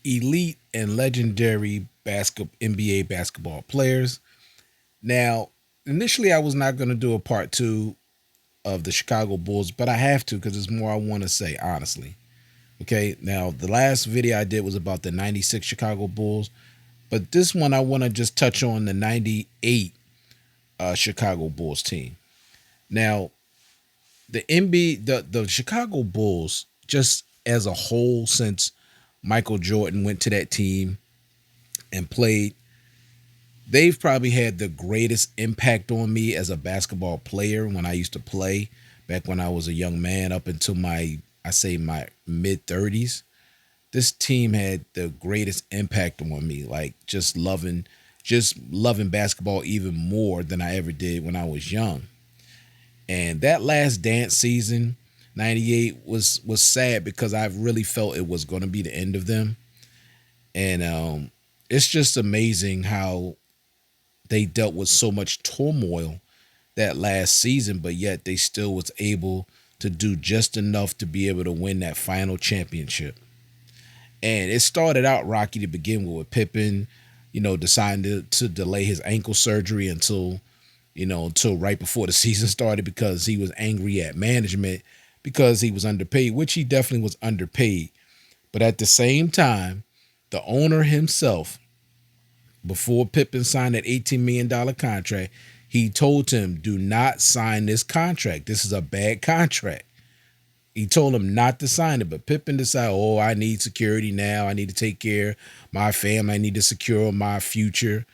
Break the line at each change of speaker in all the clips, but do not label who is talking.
elite and legendary NBA basketball players. Now, initially, I was not going to do a part two of the Chicago Bulls, but I have to because there's more I want to say, honestly. Okay, now the last video I did was about the 96 Chicago Bulls, but this one I want to just touch on the 98 Chicago Bulls team. Now, the the Chicago Bulls, just as a whole, since Michael Jordan went to that team and played, they've probably had the greatest impact on me as a basketball player when I used to play back when I was a young man up until my mid 30s. This team had the greatest impact on me, like just loving basketball even more than I ever did when I was young. And that last dance season, 98 was sad because I really felt it was going to be the end of them. And it's just amazing how they dealt with so much turmoil that last season, but yet they still was able to do just enough to be able to win that final championship. And it started out rocky to begin with Pippen, deciding to delay his ankle surgery until right before the season started because he was angry at management because he was underpaid, which he definitely was underpaid. But at the same time, the owner himself, before Pippen signed that $18 million contract, he told him, do not sign this contract. This is a bad contract. He told him not to sign it, but Pippen decided, oh, I need security now. I need to take care of my family. I need to secure my future.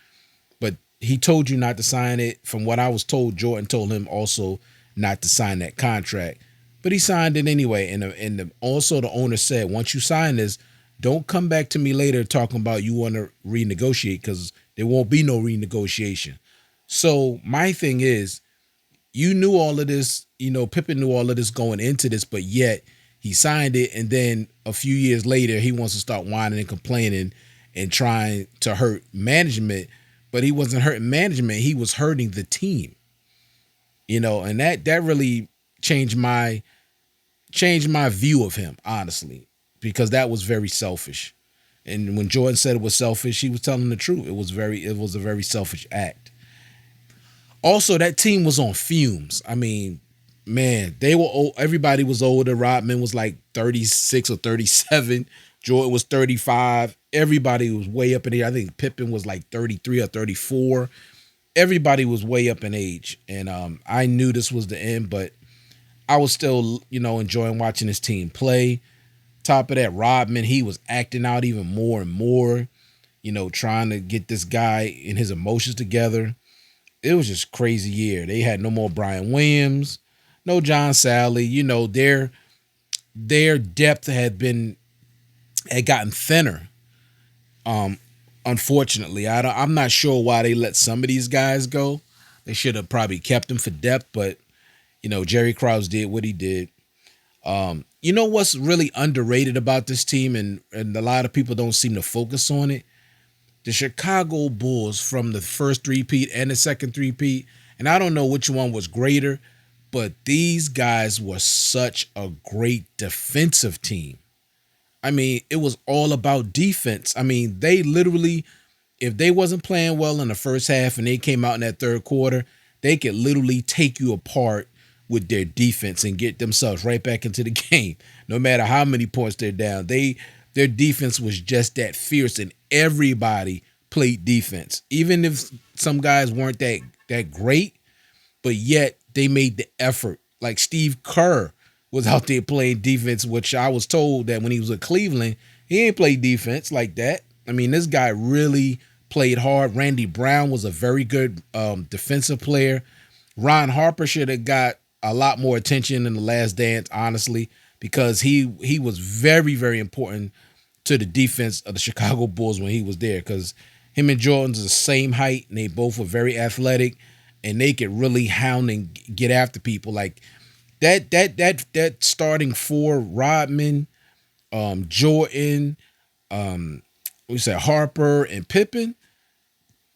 But he told you not to sign it. From what I was told, Jordan told him also not to sign that contract. But he signed it anyway. And also the owner said, once you sign this, don't come back to me later talking about you want to renegotiate because there won't be no renegotiation. So my thing is, you knew all of this, Pippen knew all of this going into this, but yet he signed it. And then a few years later, he wants to start whining and complaining and trying to hurt management. But he wasn't hurting management. He was hurting the team, and that really changed my view of him, honestly, because that was very selfish. And when Jordan said it was selfish, he was telling the truth. It was a very selfish act. Also, that team was on fumes. I mean, man, they were old. Everybody was older. Rodman was like 36 or 37. Jordan was 35. Everybody was way up in age. I think Pippen was like 33 or 34. Everybody was way up in age. And I knew this was the end, but I was still, enjoying watching this team play. Top of that, Rodman, he was acting out even more and more, trying to get this guy and his emotions together. It was just crazy year. They had no more Brian Williams, no John Sally. Their depth had gotten thinner. Um, Unfortunately, I'm not sure why they let some of these guys go. They should have probably kept them for depth, but Jerry Krause did what he did. What's really underrated about this team, and a lot of people don't seem to focus on it. The Chicago Bulls from the first three-peat and the second three-peat, and I don't know which one was greater, but these guys were such a great defensive team. I mean, it was all about defense. I mean, they literally, if they wasn't playing well in the first half and they came out in that third quarter, they could literally take you apart with their defense and get themselves right back into the game. No matter how many points they're down, their defense was just that fierce, and everybody played defense. Even if some guys weren't that great, but yet they made the effort. Like Steve Kerr was out there playing defense, which I was told that when he was at Cleveland, he ain't played defense like that. I mean, this guy really played hard. Randy Brown was a very good defensive player. Ron Harper should have got a lot more attention in The Last Dance, honestly, because he was very, very important to the defense of the Chicago Bulls when he was there, because him and Jordan's the same height, and they both were very athletic, and they could really hound and get after people. Like that starting four: Rodman, Jordan, we said Harper and Pippen.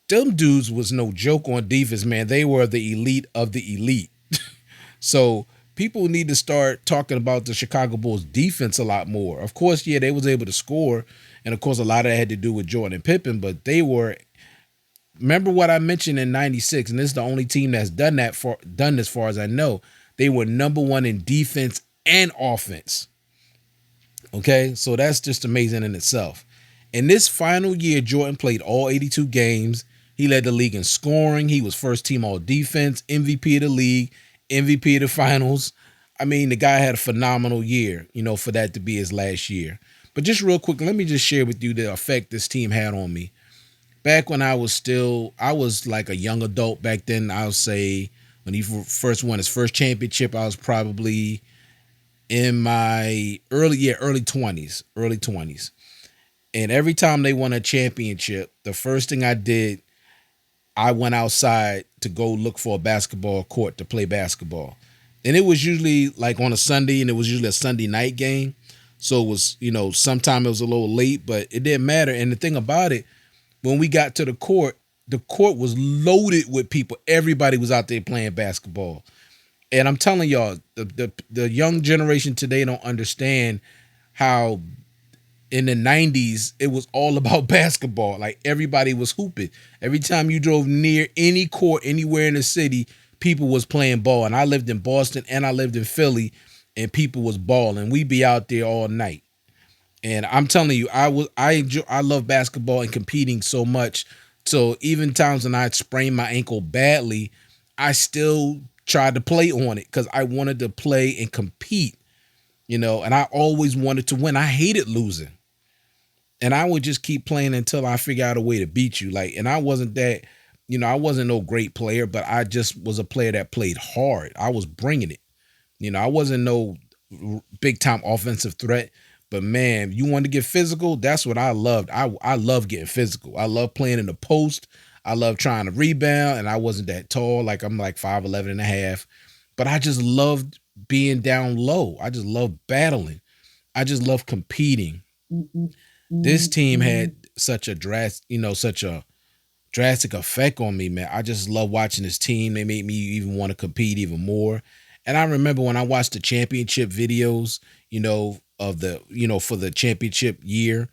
Them dudes was no joke on defense, man. They were the elite of the elite. So people need to start talking about the Chicago Bulls defense a lot more. Of course, yeah, they was able to score, and of course, a lot of that had to do with Jordan and Pippen, but they were. Remember what I mentioned in '96, and this is the only team that's done done as far as I know. They were number one in defense and offense. Okay, so that's just amazing in itself. In this final year, Jordan played all 82 games. He led the league in scoring. He was first team all defense, MVP of the league, MVP of the finals. I mean, the guy had a phenomenal year, for that to be his last year. But just real quick, let me just share with you the effect this team had on me. Back when I was like a young adult back then. I'll say when he first won his first championship, I was probably in my early 20s. And every time they won a championship, the first thing I did, I went outside to go look for a basketball court to play basketball. And it was usually like on a Sunday, and it was usually a Sunday night game. So it was, sometime it was a little late, but it didn't matter. And the thing about it, when we got to the court was loaded with people. Everybody was out there playing basketball. And I'm telling y'all, the young generation today don't understand how in the 90s, it was all about basketball. Like everybody was hooping. Every time you drove near any court anywhere in the city, people was playing ball. And I lived in Boston and I lived in Philly, and people was balling. We'd be out there all night. And I'm telling you, I love basketball and competing so much. So even times when I sprained my ankle badly, I still tried to play on it because I wanted to play and compete, and I always wanted to win. I hated losing. And I would just keep playing until I figure out a way to beat you. And I wasn't that, I wasn't no great player, but I just was a player that played hard. I was bringing it. I wasn't no big time offensive threat, but man, you wanted to get physical. That's what I loved. I love getting physical. I love playing in the post. I love trying to rebound, and I wasn't that tall. Like I'm like 5'11" and a half, but I just loved being down low. I just love battling. I just love competing. This team had such a drastic effect on me, man. I just love watching this team. They made me even want to compete even more. And I remember when I watched the championship videos, of the, for the championship year,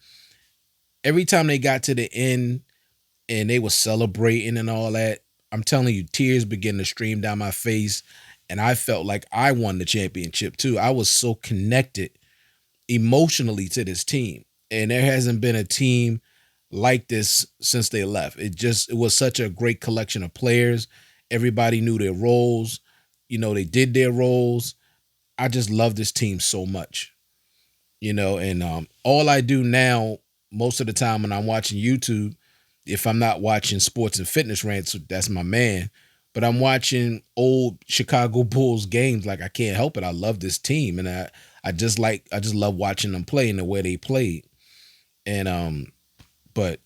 every time they got to the end and they were celebrating and all that, I'm telling you, tears began to stream down my face. And I felt like I won the championship too. I was so connected emotionally to this team. And there hasn't been a team like this since they left. It was such a great collection of players. Everybody knew their roles. They did their roles. I just love this team so much, and all I do now, most of the time when I'm watching YouTube, if I'm not watching sports and fitness rants, that's my man, but I'm watching old Chicago Bulls games. Like I can't help it. I love this team. And I just love watching them play and the way they played. And but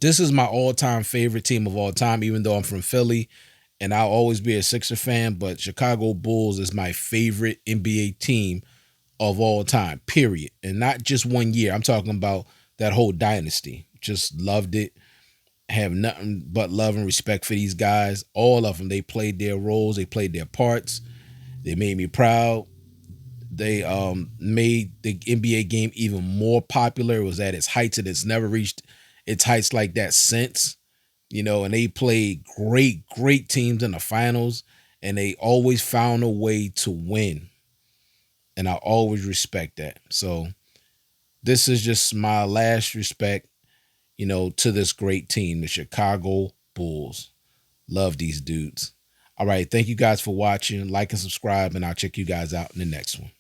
this is my all-time favorite team of all time, even though I'm from Philly and I'll always be a Sixer fan, but Chicago Bulls is my favorite NBA team of all time, period. And not just one year. I'm talking about that whole dynasty. Just loved it. Have nothing but love and respect for these guys. All of them. They played their roles. They played their parts. They made me proud. They made the NBA game even more popular. It was at its heights, and it's never reached its heights like that since. And they played great teams in the finals, and they always found a way to win. And I always respect that. So this is just my last respect, to this great team, the Chicago Bulls. Love these dudes. All right. Thank you guys for watching. Like and subscribe, and I'll check you guys out in the next one.